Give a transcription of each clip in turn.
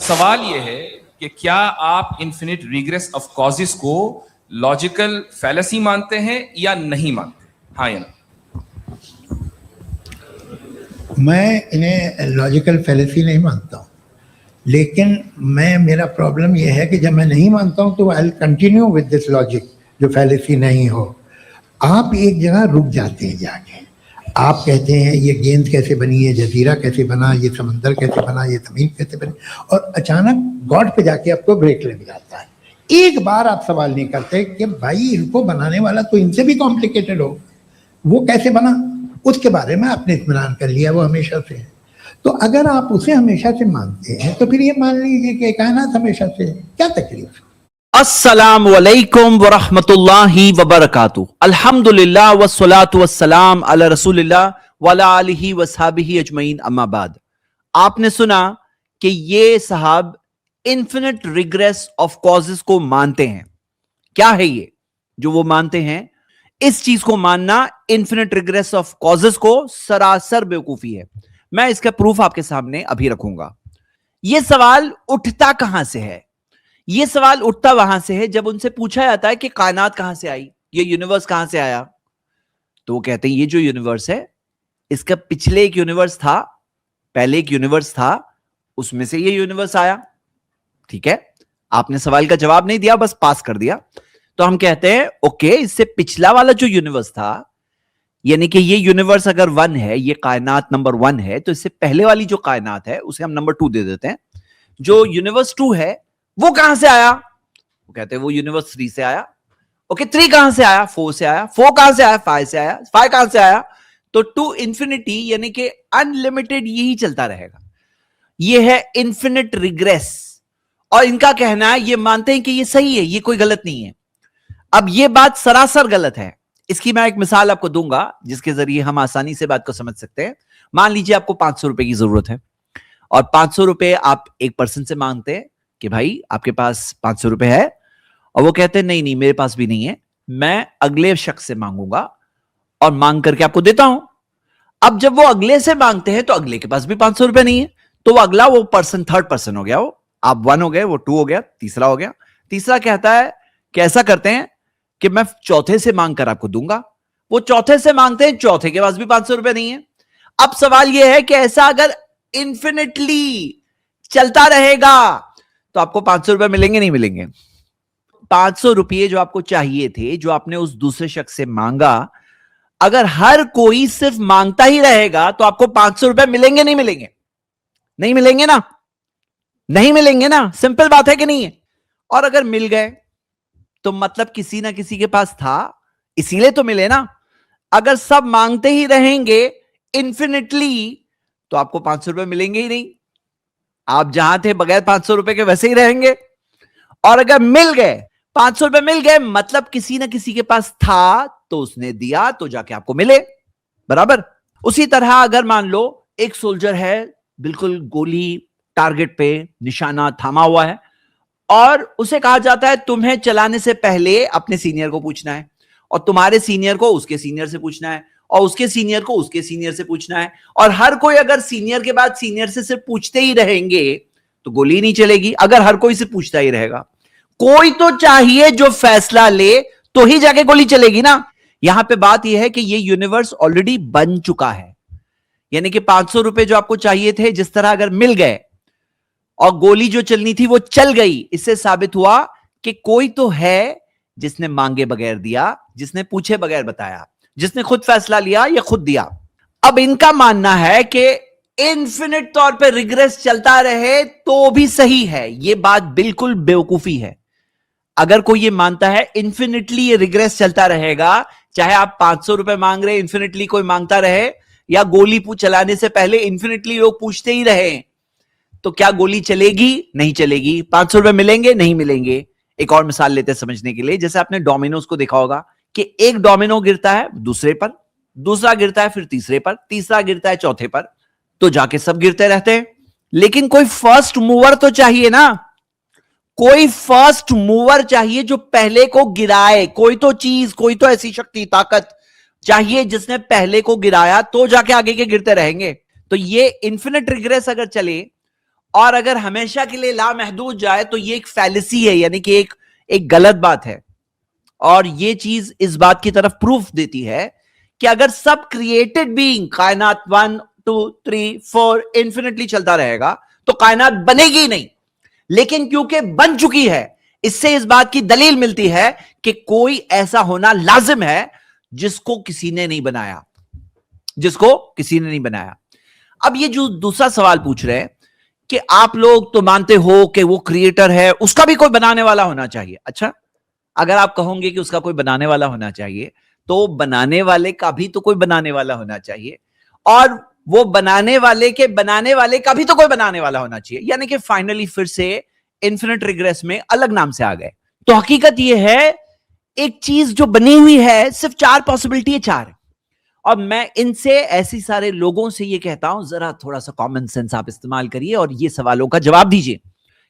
सवाल यह है कि क्या आप इन्फिनिट रिग्रेस ऑफ कॉजेस को लॉजिकल फैलेसी मानते हैं या नहीं मानते? हाँ या ना? मैं इन्हें लॉजिकल फैलेसी नहीं मानता हूँ, लेकिन मेरा प्रॉब्लम यह है कि जब मैं नहीं मानता हूँ तो I will continue with this logic जो फैलेसी नहीं हो। आप एक जगह रुक जाते हैं जाके, आप कहते हैं ये गेंद कैसे बनी, ये जजीरा कैसे बना, ये समंदर कैसे बना, ये ज़मीन कैसे बनी, और अचानक गॉड पे जाके आपको ब्रेक लग जाता है। एक बार आप सवाल नहीं करते कि भाई इनको बनाने वाला तो इनसे भी कॉम्प्लिकेटेड हो, वो कैसे बना, उसके बारे में आपने इत्मीनान कर लिया, वो हमेशा से है। तो अगर आप उसे हमेशा से मानते हैं तो फिर ये मान लीजिए कि कायनात हमेशा से है, क्या तकलीफ? अस्सलाम वालेकुम वरहमतुल्लाहि वबरकातुहू। अल्हम्दुलिल्लाह वस्सलातु वस्सलाम अला रसूलिल्लाह वअला आलिहि वसहबिहि अजमईन, अम्मा बाद। आपने सुना कि ये साहब इन्फिनिट रिग्रेस ऑफ कॉजेस को मानते हैं। क्या है ये जो वो मानते हैं? इस चीज को मानना, इन्फिनिट रिग्रेस ऑफ कॉजेस को, सरासर बेवकूफी है। मैं इसका प्रूफ आपके सामने अभी रखूंगा। यह सवाल उठता कहां से है? यह सवाल उठता वहां से है जब उनसे पूछा जाता है कि कायनात कहां से आई, ये यूनिवर्स कहां से आया। तो वो कहते हैं ये जो यूनिवर्स है इसका पिछले एक यूनिवर्स था, पहले एक यूनिवर्स था, उसमें से ये यूनिवर्स आया। ठीक है, आपने सवाल का जवाब नहीं दिया, बस पास कर दिया। तो हम कहते हैं ओके, इससे पिछला वाला जो यूनिवर्स था, यानी कि ये यूनिवर्स अगर 1 है, ये कायनात नंबर 1 है, तो इससे पहले वाली जो कायनात है उसे हम नंबर 2 दे देते हैं। जो यूनिवर्स 2 है वो कहां से आया? वो कहते हैं वो यूनिवर्स 3 से आया। ओके, 3 कहां से आया? 4 से आया। 4 कहां से आया? 5 से आया। 5 कहां से आया? तो टू इंफिनिटी, यानी कि अनलिमिटेड, यही चलता रहेगा। ये है इन्फिनिट रिग्रेस। और इनका कहना है, ये मानते हैं कि ये सही है, ये कोई गलत नहीं है। अब ये बात सरासर गलत है। इसकी मैं एक मिसाल आपको दूंगा जिसके जरिए हम आसानी से बात को समझ सकते हैं। मान लीजिए आपको 500 रुपए की जरूरत है और 500 रुपए आप एक पर्सन से मांगते हैं कि भाई आपके पास 500 रुपए है, और वो कहते हैं नहीं नहीं मेरे पास भी नहीं है, मैं अगले शख्स से मांगूंगा और मांग करके आपको देता हूं। अब जब वो अगले से मांगते हैं तो अगले के पास भी 500 रुपए नहीं है, तो वो अगला, वो पर्सन थर्ड पर्सन हो गया, वो आप 1 हो गए, वो 2 हो गया, तीसरा हो गया। तीसरा कहता है कि ऐसा करते हैं कि मैं चौथे से मांग कर आपको दूंगा। वो चौथे से मांगते हैं, चौथे के पास भी 500 रुपए नहीं है। अब सवाल यह है कि ऐसा अगर इन्फिनिटली चलता रहेगा तो आपको 500 रुपए मिलेंगे नहीं मिलेंगे? 500 रुपए जो आपको चाहिए थे, जो आपने उस दूसरे शख्स से मांगा, अगर हर कोई सिर्फ मांगता ही रहेगा तो आपको 500 रुपए मिलेंगे नहीं मिलेंगे? नहीं मिलेंगे ना, नहीं मिलेंगे ना, सिंपल बात है कि नहीं है? और अगर मिल गए तो मतलब किसी ना किसी के पास था, इसीलिए तो मिले ना। अगर सब मांगते ही रहेंगे इन्फिनिटली तो आपको 500 रुपए मिलेंगे ही नहीं, आप जहां थे बगैर 500 रुपए के वैसे ही रहेंगे। और अगर मिल गए, 500 रुपए मिल गए, मतलब किसी ना किसी के पास था तो उसने दिया तो जाके आपको मिले, बराबर। उसी तरह अगर मान लो एक सोल्जर है, बिल्कुल गोली टारगेट पे, निशाना थामा हुआ है, और उसे कहा जाता है तुम्हें चलाने से पहले अपने सीनियर को पूछना है, और तुम्हारे सीनियर को उसके सीनियर से पूछना है, और उसके सीनियर को उसके सीनियर से पूछना है, और हर कोई अगर सीनियर के बाद सीनियर से सिर्फ पूछते ही रहेंगे तो गोली नहीं चलेगी। अगर हर कोई से पूछता ही रहेगा, कोई तो चाहिए जो फैसला ले, तो ही जाके गोली चलेगी ना। यहां पे बात यह है कि ये यूनिवर्स ऑलरेडी बन चुका है, यानी कि 500 रुपए जो आपको चाहिए थे, जिस तरह अगर मिल गए और गोली जो चलनी थी वो चल गई, इससे साबित हुआ कि कोई तो है जिसने मांगे बगैर दिया, जिसने पूछे बगैर बताया, जिसने खुद फैसला लिया या खुद दिया। अब इनका मानना है कि इन्फिनिट तौर पे रिग्रेस चलता रहे तो भी सही है। यह बात बिल्कुल बेवकूफी है। अगर कोई ये मानता है इन्फिनिटली ये रिग्रेस चलता रहेगा, चाहे आप 500 रुपए मांग रहे इन्फिनिटली कोई मांगता रहे, या गोली चलाने से पहले इन्फिनिटली लोग पूछते ही रहे, तो क्या गोली चलेगी? नहीं चलेगी। 500 रुपए मिलेंगे? नहीं मिलेंगे। एक और मिसाल लेते हैं समझने के लिए। जैसे आपने डोमिनोज को देखा होगा कि एक डोमिनो गिरता है दूसरे पर, दूसरा गिरता है फिर तीसरे पर, तीसरा गिरता है चौथे पर, तो जाके सब गिरते रहते हैं। लेकिन कोई फर्स्ट मूवर तो चाहिए ना, कोई फर्स्ट मूवर चाहिए जो पहले को गिराए। कोई तो चीज, कोई तो ऐसी शक्ति, ताकत चाहिए जिसने पहले को गिराया, तो जाके आगे के गिरते रहेंगे। तो ये इन्फिनिट रिग्रेस अगर चले और अगर हमेशा के लिए लामहदूद जाए तो ये एक फैलेसी है, यानी कि एक गलत बात है। और ये चीज इस बात की तरफ प्रूफ देती है कि अगर सब क्रिएटेड बीइंग कायनात 1 2 3 4 इंफिनिटली चलता रहेगा तो कायनात बनेगी ही नहीं। लेकिन क्योंकि बन चुकी है, इससे इस बात की दलील मिलती है कि कोई ऐसा होना लाजिम है जिसको किसी ने नहीं बनाया, जिसको किसी ने नहीं बनाया। अब ये जो दूसरा सवाल पूछ रहे हैं कि आप लोग तो मानते हो कि वो क्रिएटर है, उसका भी कोई बनाने वाला होना चाहिए। अच्छा, अगर आप कहोगे कि उसका कोई बनाने वाला होना चाहिए, तो बनाने वाले का भी तो कोई बनाने वाला होना चाहिए, और वो बनाने वाले के बनाने वाले का भी तो कोई बनाने वाला होना चाहिए। यानी कि फाइनली फिर से इन्फिनिट रिग्रेस में अलग नाम से आ गए। तो हकीकत ये है, एक चीज जो बनी हुई है सिर्फ 4 पॉसिबिलिटी है, 4। और मैं इनसे ऐसी सारे लोगों से ये कहता हूं, जरा थोड़ा सा कॉमन सेंस आप इस्तेमाल करिए और ये सवालों का जवाब दीजिए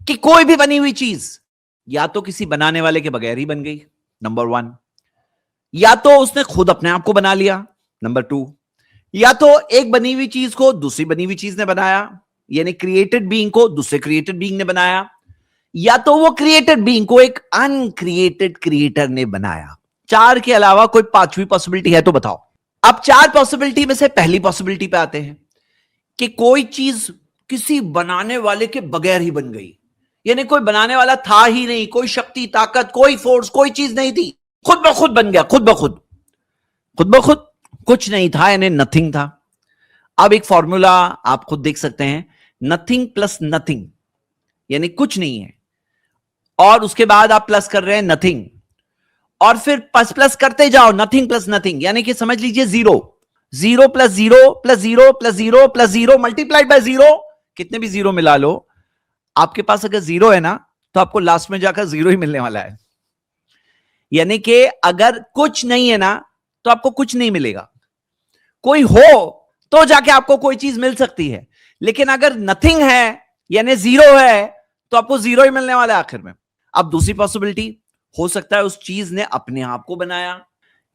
कि कोई भी बनी हुई चीज या तो किसी बनाने वाले के बगैर ही बन गई, नंबर 1, या तो उसने खुद अपने आप को बना लिया, नंबर 2, या तो एक बनी हुई चीज को दूसरी बनी हुई चीज ने बनाया, यानी क्रिएटेड बीइंग को दूसरे क्रिएटेड बीइंग ने बनाया, या तो वो क्रिएटेड बीइंग को एक अनक्रिएटेड क्रिएटर ने बनाया। 4 के अलावा कोई 5वीं पॉसिबिलिटी है तो बताओ। अब 4 पॉसिबिलिटी में से पहली पॉसिबिलिटी पे आते हैं कि कोई चीज किसी बनाने वाले के बगैर ही बन गई, यानी कोई बनाने वाला था ही नहीं, कोई शक्ति, ताकत, कोई फोर्स, कोई चीज नहीं थी, खुद ब खुद बन गया, खुद ब खुद, खुद ब खुद, कुछ नहीं था, यानी नथिंग था। अब एक फॉर्मूला आप खुद देख सकते हैं, नथिंग प्लस नथिंग यानी कुछ नहीं है, और उसके बाद आप प्लस कर रहे हैं नथिंग, और फिर प्लस करते जाओ, नथिंग प्लस नथिंग, यानी कि समझ लीजिए 0, 0 plus 0 plus 0 plus 0 plus 0 multiplied by 0, कितने भी 0 मिला लो, आपके पास अगर 0 है ना तो आपको लास्ट में जाकर 0 ही मिलने वाला है। यानी कि अगर कुछ नहीं है ना तो आपको कुछ नहीं मिलेगा, कोई हो तो जाके आपको कोई चीज मिल सकती है, लेकिन अगर नथिंग है यानी 0 है तो आपको 0 ही मिलने वाला है आखिर में। अब दूसरी पॉसिबिलिटी, हो सकता है उस चीज ने अपने आप को बनाया,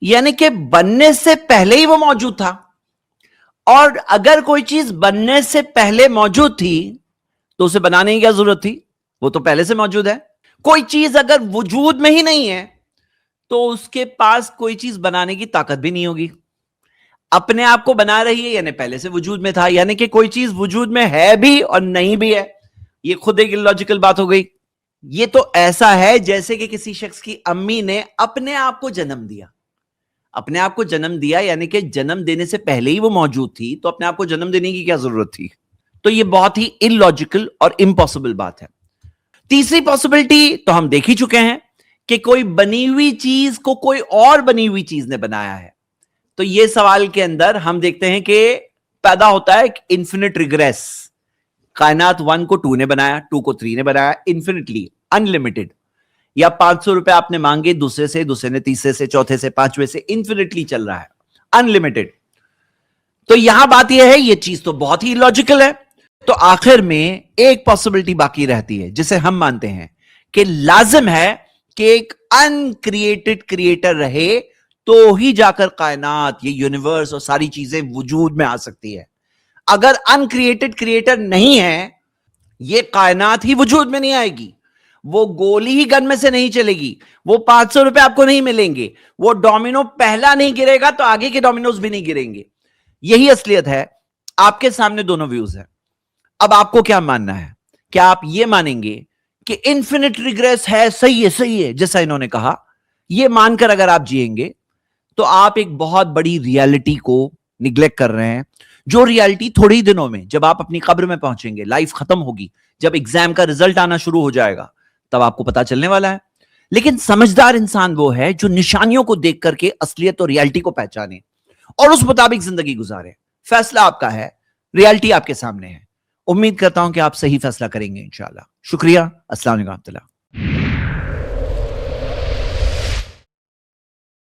यानी कि बनने से पहले ही वो मौजूद था, और अगर कोई चीज बनने से पहले मौजूद थी तो उसे बनाने की क्या जरूरत थी, वो तो पहले से मौजूद है। कोई चीज अगर वजूद में ही नहीं है तो उसके पास कोई चीज बनाने की ताकत भी नहीं होगी, अपने आप को बना रही है यानी पहले से वजूद में था, यानी कि कोई चीज वजूद में है भी और नहीं भी है। ये खुद एक इलॉजिकल बात हो गई। ये तो ऐसा है जैसे कि किसी शख्स की अम्मी ने अपने आप को जन्म दिया, अपने आप को जन्म दिया यानी कि जन्म देने से पहले ही वो मौजूद थी, तो अपने आप को जन्म देने की क्या जरूरत थी। तो ये बहुत ही इलॉजिकल और इम्पॉसिबल बात है। तीसरी पॉसिबिलिटी तो हम देख ही चुके हैं कि कोई बनी हुई चीज को कोई और बनी हुई चीज ने बनाया है। तो ये सवाल के अंदर हम देखते हैं कि पैदा होता है इन्फिनिट रिग्रेस। कायनात 1 को 2 ने बनाया, 2 को 3 ने बनाया, इन्फिनिटली, अनलिमिटेड। या 500 रुपए आपने मांगे दूसरे से, दूसरे ने तीसरे से, चौथे से, पांचवें से, इन्फिनिटली चल रहा है, अनलिमिटेड। तो यहां बात यह है, ये चीज तो बहुत ही लॉजिकल है। तो आखिर में एक पॉसिबिलिटी बाकी रहती है जिसे हम मानते हैं कि लाजिम है कि एक अनक्रिएटेड क्रिएटर रहे तो ही जाकर कायनात, ये यूनिवर्स और सारी चीजें वजूद में आ सकती है। अगर अनक्रिएटेड क्रिएटर नहीं है, ये कायनात ही वजूद में नहीं आएगी, वो गोली ही गन में से नहीं चलेगी, वो 500 रुपए आपको नहीं मिलेंगे, वो डोमिनो पहला नहीं गिरेगा तो आगे के डोमिनोज भी नहीं गिरेंगे। यही असलियत है। आपके सामने दोनों व्यूज हैं। अब आपको क्या मानना है? क्या आप ये मानेंगे कि इन्फिनिट रिग्रेस है, सही है जैसा इन्होंने कहा, ये मानकर अगर आप जिएंगे तो आप एक बहुत बड़ी रियलिटी को निग्लेक्ट कर रहे हैं, जो रियलिटी थोड़ी दिनों में जब आप अपनी कब्र में पहुंचेंगे, लाइफ खत्म होगी, जब एग्जाम का रिजल्ट आना शुरू हो जाएगा, तब आपको पता चलने वाला है। लेकिन समझदार इंसान वो है जो निशानियों को देख करके असलियत और रियलिटी को पहचाने और उस मुताबिक जिंदगी गुजारे। फैसला आपका है, रियलिटी आपके सामने है। उम्मीद करता हूं कि आप सही फैसला करेंगे इंशाल्लाह। शुक्रिया। अस्सलाम वालेकुम।